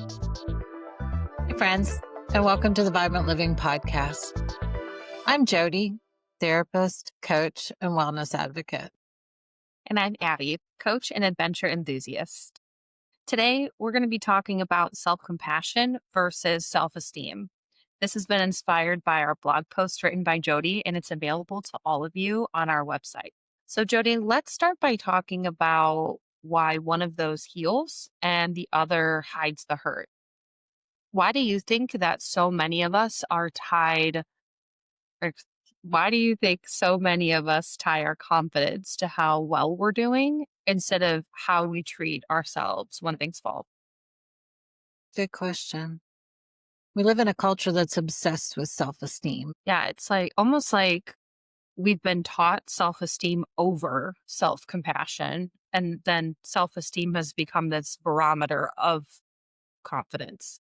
Hey, friends, and welcome to the Vibra Living Podcast. I'm Jodi, therapist, coach, and wellness advocate. And I'm Abby, coach and adventure enthusiast. Today, we're going to be talking about self compassion versus self esteem. This has been inspired by our blog post written by Jodi, and it's available to all of you on our website. So, Jodi, let's start by talking about why one of those heals and the other hides the hurt. Why do you think that so many of us are tied? Or why do you think so many of us tie our confidence to how well we're doing instead of how we treat ourselves when things fall? Good question. We live in a culture that's obsessed with self-esteem. Yeah, it's like almost like we've been taught self esteem over self compassion. And then self esteem has become this barometer of confidence.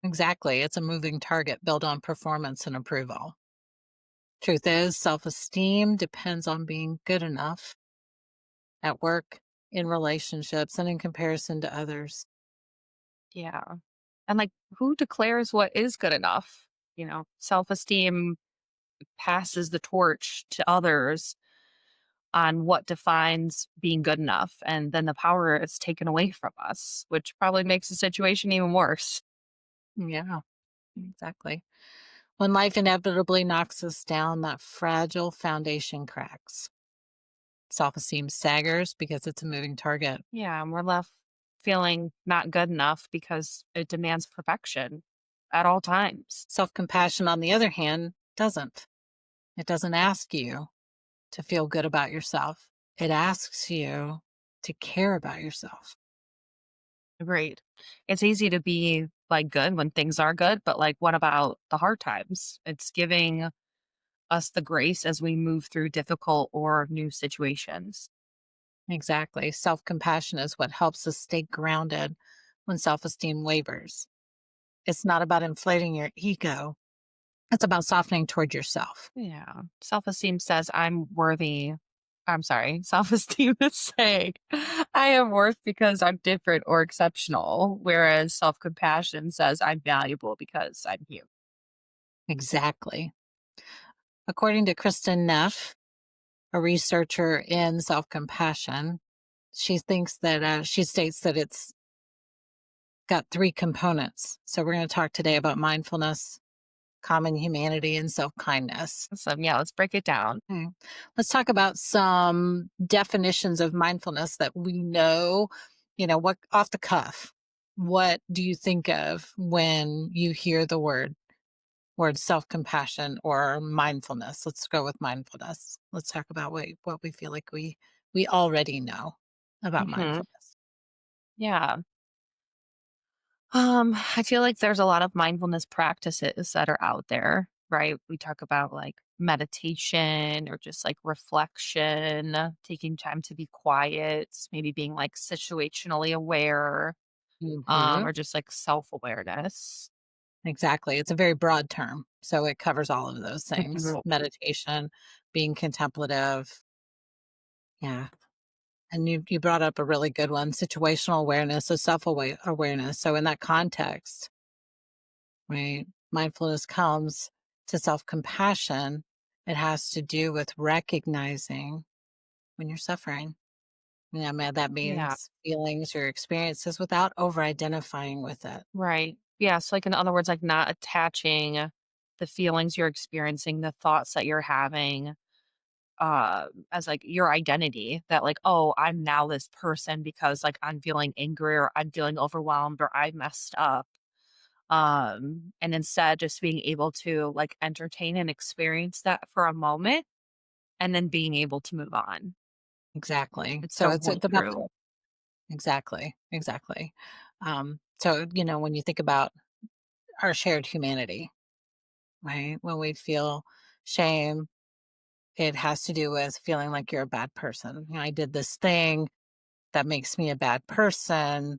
Exactly. It's a moving target built on performance and approval. Truth is, self-esteem depends on being good enough at work, in relationships, and in comparison to others. Yeah. And like, who declares what is good enough? Self esteem passes the torch to others on what defines being good enough. And then the power is taken away from us, which probably makes the situation even worse. Yeah, exactly. When life inevitably knocks us down, that fragile foundation cracks. Self-esteem staggers because it's a moving target. Yeah. And we're left feeling not good enough because it demands perfection at all times. Self-compassion, on the other hand, doesn't. It doesn't ask you to feel good about yourself. It asks you to care about yourself. Agreed. It's easy to be like good when things are good, but like, what about the hard times? It's giving us the grace as we move through difficult or new situations. Exactly. Self-compassion is what helps us stay grounded when self-esteem wavers. It's not about inflating your ego. It's about softening toward yourself. Yeah. Self esteem says I'm worthy. I'm sorry. Self esteem is saying I am worth because I'm different or exceptional, whereas self compassion says I'm valuable because I'm human. Exactly. According to Kristen Neff, a researcher in self-compassion, she states that it's got three components. So we're going to talk today about mindfulness, common humanity, and self-kindness. So, yeah, let's break it down. Okay. Let's talk about some definitions of mindfulness that we know, what off the cuff. What do you think of when you hear the word self-compassion or mindfulness? Let's go with mindfulness. Let's talk about what we feel like we already know about Hmm. mindfulness. Yeah. I feel like there's a lot of mindfulness practices that are out there, right? We talk about like meditation or just like reflection, taking time to be quiet, maybe being like situationally aware, Mhm. or just like self-awareness. Exactly. It's a very broad term. So it covers all of those things. Mhm. Meditation, being contemplative. Yeah. And you brought up a really good one, situational awareness, so awareness. So in that context, right, mindfulness comes to self-compassion. It has to do with recognizing when you're suffering. That Yeah, means feelings or experiences without over identifying with it. right. Yeah, so like in other words, like not attaching the feelings you're experiencing, the thoughts that you're having, as like your identity that like, oh, I'm now this person because like I'm feeling angry or I'm feeling overwhelmed or I messed up. And instead just being able to like entertain and experience that for a moment and then being able to move on Exactly. So instead of it's work about through. exactly. So when you think about our shared humanity, right? When we feel shame, it has to do with feeling like you're a bad person. I did this thing that makes me a bad person.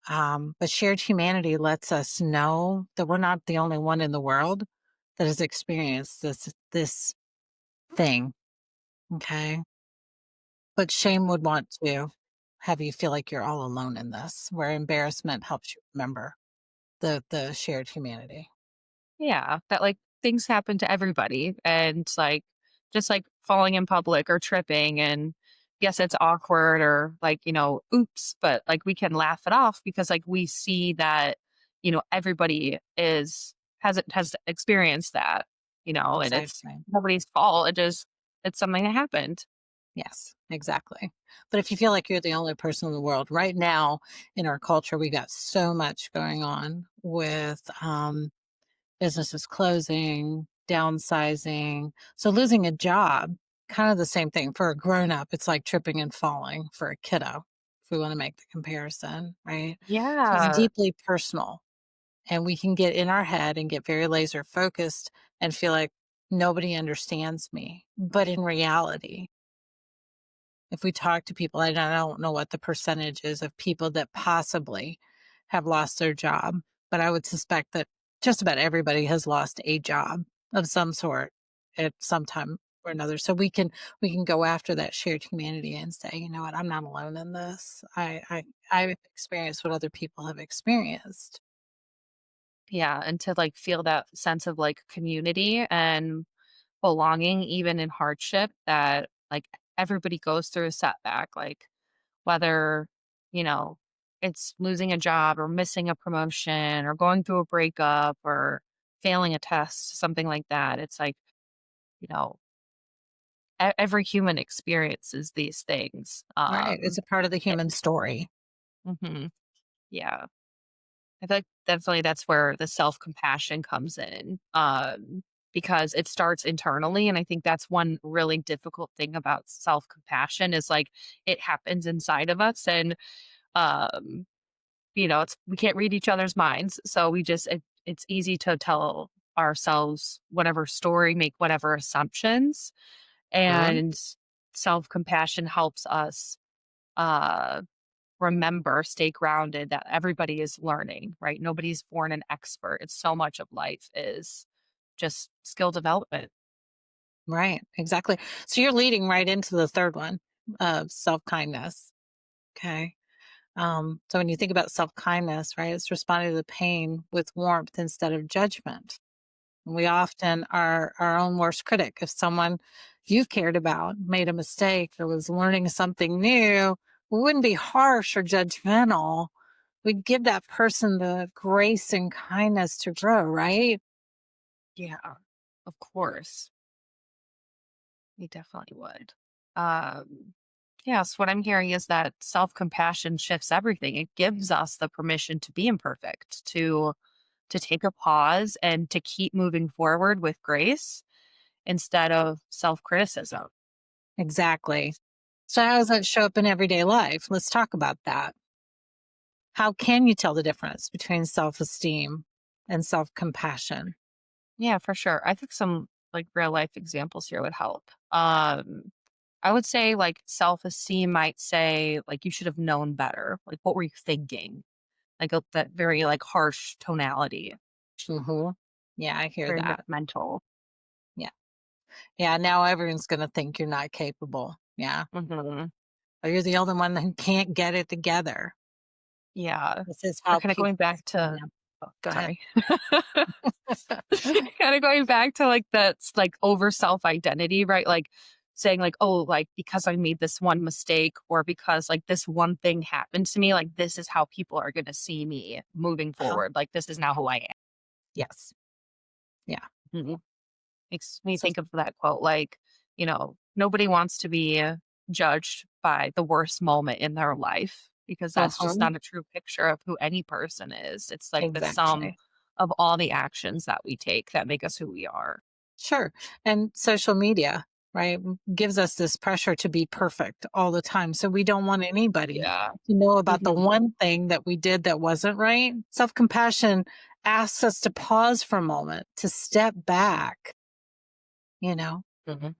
But shared humanity lets us know that we're not the only one in the world that has experienced this thing. Okay. But shame would want to have you feel like you're all alone in this, where embarrassment helps you remember the shared humanity. Yeah, that, like, things happen to everybody, and, like, just, like, falling in public or tripping, and yes, it's awkward or, like, oops, but, like, we can laugh it off because, like, we see that, everybody has experienced that, and it's Exactly. nobody's fault. It's something that happened. Yes, exactly. But if you feel like you're the only person in the world right now in our culture, we got so much going on with businesses closing, downsizing. So losing a job, kind of the same thing for a grown up. It's like tripping and falling for a kiddo, if we want to make the comparison, right? So it's Yeah. deeply personal. And we can get in our head and get very laser focused and feel like nobody understands me. But in reality, if we talk to people, and I don't know what the percentage is of people that possibly have lost their job, but I would suspect that just about everybody has lost a job of some sort at some time or another. So we can go after that shared humanity and say, you know what, I'm not alone in this. I've experienced what other people have experienced. Yeah, and to, like, feel that sense of, like, community and belonging even in hardship that, like, everybody goes through a setback, like, whether, you know, it's losing a job or missing a promotion or going through a breakup or failing a test, something like that. It's like, you know, every human experiences these things. Right. It's a part of the human story. Mhm, yeah. I feel like definitely that's where the self-compassion comes in, because it starts internally, and I think that's one really difficult thing about self-compassion is, like, it happens inside of us, and, um, it's we can't read each other's minds, so it's easy to tell ourselves whatever story, make whatever assumptions, Mhm. and self-compassion helps us, uh remember, stay grounded that everybody is learning, right? Nobody's born an expert. It's so much of life is just skill development. Right. Exactly. So you're leading right into the third one of self kindness. Okay. So when you think about self kindness, right, it's responding to the pain with warmth instead of judgment. We often are our own worst critic. If someone you've cared about made a mistake or was learning something new, we wouldn't be harsh or judgmental. We'd give that person the grace and kindness to grow, right? Yeah, of course. You definitely would. Um, yes, what I'm hearing is that self compassion shifts everything. It gives us the permission to be imperfect, to take a pause and to keep moving forward with grace instead of self criticism. Exactly. So, how does that show up in everyday life? Let's talk about that. How can you tell the difference between self esteem and self compassion? Yeah, for sure. I think some like real life examples here would help. I would say like self-esteem might say like you should have known better. Like what were you thinking? Like that very like harsh tonality, Hmm. Yeah, I hear very that. judgmental. Yeah. Yeah. Now everyone's going to think you're not capable. Yeah. Hmm. Or you're the only one who can't get it together. Yeah. This is Or how kind of going people, back you to know, oh, go ahead. sorry. Kind of going back to like that's like over self identity, right? Like saying like, oh, like because I made this one mistake or because like this one thing happened to me, like this is how people are going to see me moving Uh-huh. forward. Like this is now who I Yes. Yeah. am. Mhm. Makes me So, think of that quote, like, nobody wants to be judged by the worst moment in their life because that's just uh-huh. not a true picture of who any person is. It's like the sum Exactly. of all the actions that we take that make us who we are. Sure. And social media, right, gives us this pressure to be perfect all the time. So we don't want anybody Yeah. to know about the Mhm. one thing that we did that wasn't right. Self compassion asks us to pause for a moment, to step back, you know, Mhm.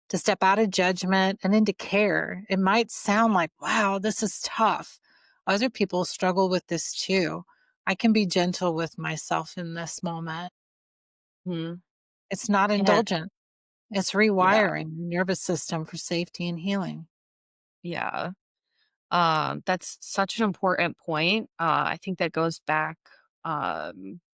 to step out of judgment and into care. It might sound like, wow, this is tough. Other people struggle with this too. I can be gentle with myself in this moment. Mhm. It's not And indulgent. It's yeah, rewiring the nervous system for safety and healing. yeah. That's such an important point. I think that goes back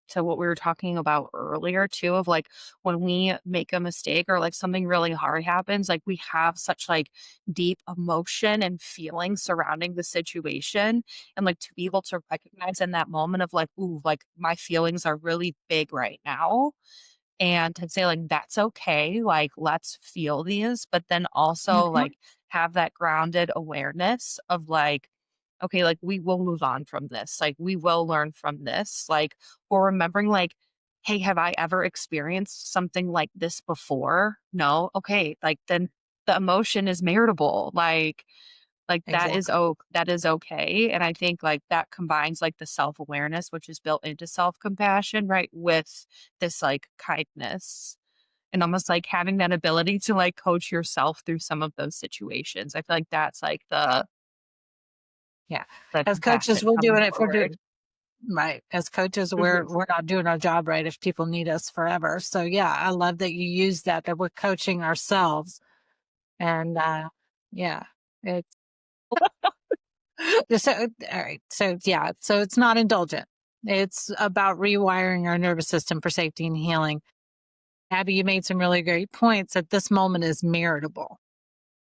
to what we were talking about earlier too, of like when we make a mistake or like something really hard happens, like we have such like deep emotion and feelings surrounding the situation. And like to be able to recognize in that moment of like, ooh, like my feelings are really big right now and to say like that's okay, like let's feel these, but then also Mhm. like have that grounded awareness of like okay, like we will move on from this, like we will learn from this, like or remembering like hey, have I ever experienced something like this before? No. Okay, like then the emotion is meritable, like, Exactly. that is okay, and I think, like, that combines, like, the self-awareness, which is built into self-compassion, right, with this, like, kindness, and almost, like, having that ability to, like, coach yourself through some of those situations. I feel like that's, like, Yeah. the As coaches, compassion we're doing coming it for do forward. right. As coaches, we're Mhm. we're not doing our job right if people need us forever. So yeah, I love that you use that we're coaching ourselves. And yeah, it's so all right. So yeah, so it's not indulgent. It's about rewiring our nervous system for safety and healing. Abby, you made some really great points that this moment is meritable.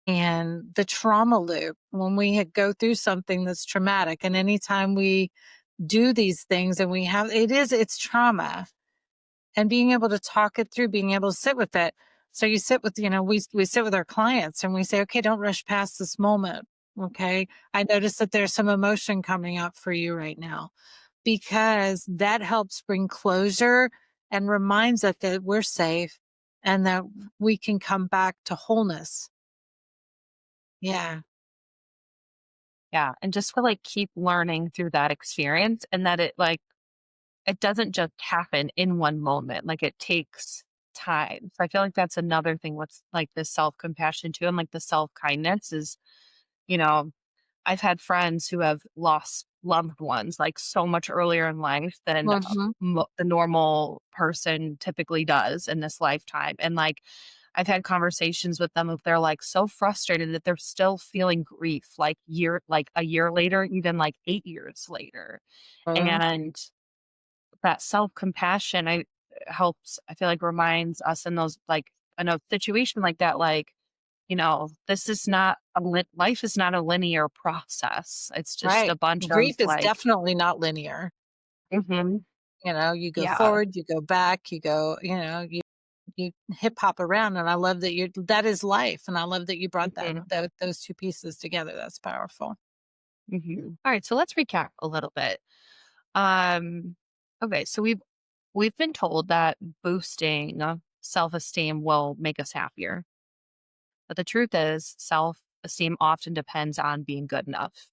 And the trauma loop, when go through something that's traumatic, and anytime we do these things and it's trauma, and being able to talk it through, being able to sit with it. So you sit with, we sit with our clients and we say, okay, don't rush past this moment. Okay. I notice that there's some emotion coming up for you right now, because that helps bring closure and reminds us that we're safe and that we can come back to wholeness. Yeah. Yeah, and just to, like, keep learning through that experience and that it, like it doesn't just happen in one moment, like, it takes time. So I feel like that's another thing with, like, the self-compassion too and, like, the self-kindness is, you know, I've had friends who have lost loved ones, like, so much earlier in life than, Hmm. the normal person typically does in this lifetime, and, like, I've had conversations with them if they're, like, so frustrated that they're still feeling grief, like, a year later, even, like, 8 years later, and that self-compassion, helps, I feel like reminds us in those, like, in a situation like that, like, this is not life is not a linear process. It's just Right. a bunch of Grief is like definitely not linear. mhm, You go yeah, forward, you go back, you hip hop around, and I love that that is life, and I love that you brought mhm, those two pieces together. That's powerful. mhm. Alright, so let's recap a little bit. Um, okay, so we've been told that boosting self-esteem will make us happier. But the truth is, self-esteem often depends on being good enough.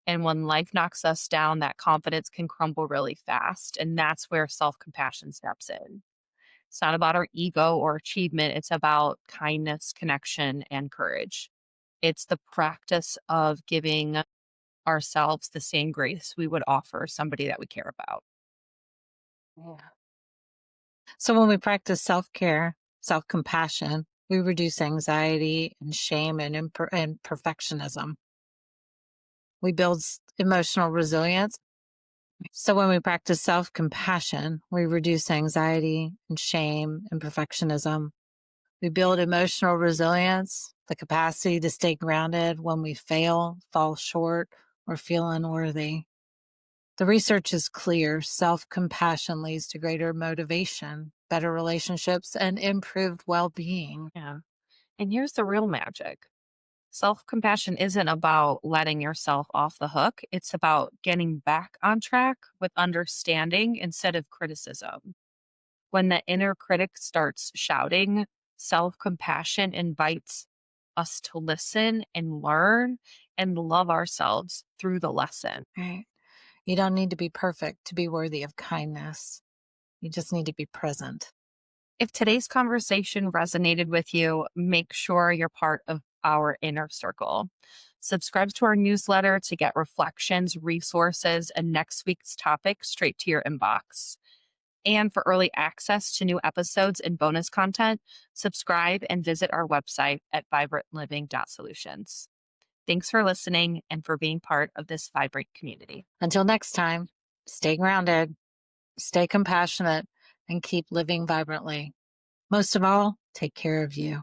And when life knocks us down, that confidence can crumble really fast. And that's where self compassion steps in. It's not about our ego or achievement, it's about kindness, connection, and courage. It's the practice of giving ourselves the same grace we would offer somebody that we care about. Yeah. So when we practice self-care, self-compassion, we reduce anxiety and shame and perfectionism. We build emotional resilience. So when we practice self-compassion, we reduce anxiety and shame and perfectionism. We build emotional resilience, the capacity to stay grounded when we fail, fall short, or feel unworthy. The research is clear. Self compassion leads to greater motivation, better relationships, and improved well being. Yeah. And here's the real magic. Self compassion isn't about letting yourself off the hook. It's about getting back on track with understanding instead of criticism. When the inner critic starts shouting, self compassion invites us to listen and learn and love ourselves through the lesson. Right? You don't need to be perfect to be worthy of kindness. You just need to be present. If today's conversation resonated with you, make sure you're part of our inner circle. Subscribe to our newsletter to get reflections, resources, and next week's topic straight to your inbox. And for early access to new episodes and bonus content, subscribe and visit our website at vibrantliving.solutions. Thanks for listening and for being part of this vibrant community. Until next time, stay grounded, stay compassionate, and keep living vibrantly. Most of all, take care of you.